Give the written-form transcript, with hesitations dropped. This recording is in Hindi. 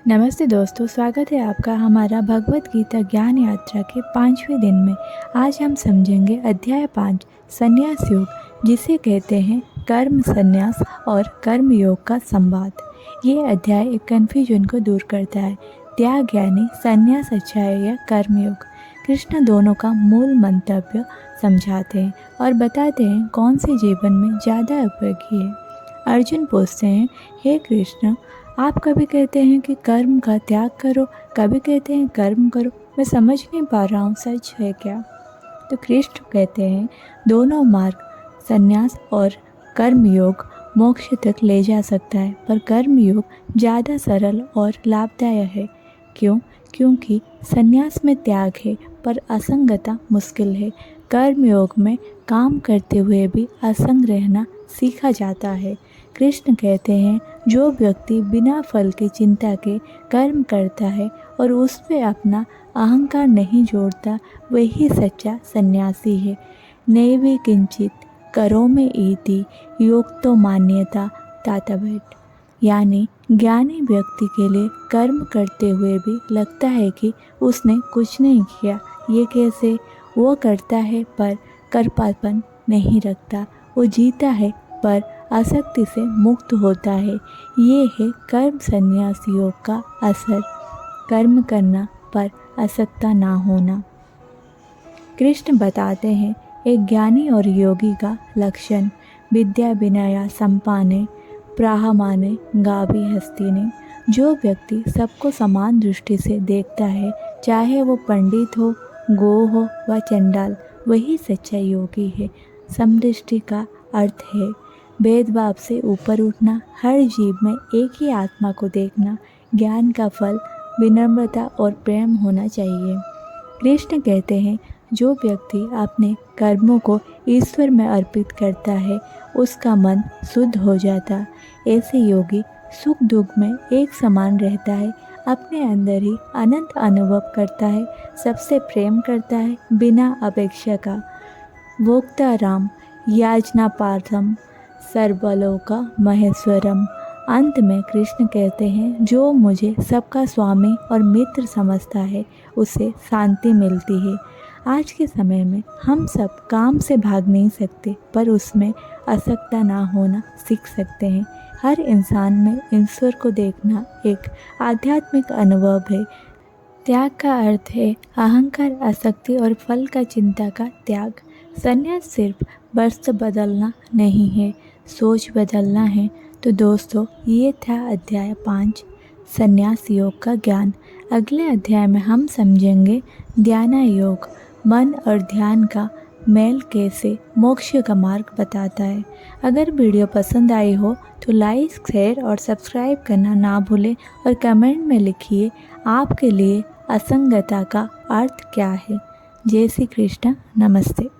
नमस्ते दोस्तों, स्वागत है आपका हमारा भगवत गीता ज्ञान यात्रा के 5वें दिन में। आज हम समझेंगे अध्याय 5 संन्यास योग, जिसे कहते हैं कर्म संन्यास और कर्म योग का संवाद। ये अध्याय एक कन्फ्यूजन को दूर करता है। त्याग यानी संन्यास अच्छा है या कर्म योग। कृष्ण दोनों का मूल मंतव्य समझाते हैं और बताते हैं कौन से जीवन में ज़्यादा उपयोगी है। अर्जुन पूछते हैं, हे कृष्ण, आप कभी कहते हैं कि कर्म का त्याग करो, कभी कहते हैं कर्म करो, मैं समझ नहीं पा रहा हूँ, सच है क्या? तो कृष्ण कहते हैं दोनों मार्ग संन्यास और कर्म योग मोक्ष तक ले जा सकता है, पर कर्म योग ज़्यादा सरल और लाभदायक है। क्यों? क्योंकि संन्यास में त्याग है पर असंगता मुश्किल है। कर्म योग में काम करते हुए भी असंग रहना सीखा जाता है। कृष्ण कहते हैं जो व्यक्ति बिना फल की चिंता के कर्म करता है और उसमें अपना अहंकार नहीं जोड़ता, वही सच्चा सन्यासी है। नैवे किंचित करोमि इति योक्तो मान्यता तातवेट, यानी ज्ञानी व्यक्ति के लिए कर्म करते हुए भी लगता है कि उसने कुछ नहीं किया। ये कैसे? वो करता है पर कर्मपापन नहीं रखता, वो जीता है पर आसक्ति से मुक्त होता है। ये है कर्म संन्यास योग का असर, कर्म करना पर आसक्ता ना होना। कृष्ण बताते हैं एक ज्ञानी और योगी का लक्षण, विद्या विनया संपाने प्राहमाने गावी हस्तिने। जो व्यक्ति सबको समान दृष्टि से देखता है, चाहे वो पंडित हो, गो हो व चंडाल, वही सच्चा योगी है। समदृष्टि का अर्थ है भेदभाव से ऊपर उठना, हर जीव में एक ही आत्मा को देखना। ज्ञान का फल विनम्रता और प्रेम होना चाहिए। कृष्ण कहते हैं जो व्यक्ति अपने कर्मों को ईश्वर में अर्पित करता है, उसका मन शुद्ध हो जाता। ऐसे योगी सुख दुख में एक समान रहता है, अपने अंदर ही अनंत अनुभव करता है, सबसे प्रेम करता है बिना अपेक्षा का। भोक्ता राम याचना पार्थम सर्वलोका महेश्वरम। अंत में कृष्ण कहते हैं जो मुझे सबका स्वामी और मित्र समझता है, उसे शांति मिलती है। आज के समय में हम सब काम से भाग नहीं सकते, पर उसमें आसक्ता ना होना सीख सकते हैं। हर इंसान में ईश्वर को देखना एक आध्यात्मिक अनुभव है। त्याग का अर्थ है अहंकार, आसक्ति और फल का चिंता का त्याग। संन्यास सिर्फ वस्त्र बदलना नहीं है, सोच बदलना है। तो दोस्तों, ये था अध्याय 5 संन्यास योग का ज्ञान। अगले अध्याय में हम समझेंगे ध्यान योग, मन और ध्यान का मेल कैसे मोक्ष का मार्ग बताता है। अगर वीडियो पसंद आई हो तो लाइक, शेयर और सब्सक्राइब करना ना भूलें और कमेंट में लिखिए आपके लिए असंगता का अर्थ क्या है। जय श्री कृष्ण, नमस्ते।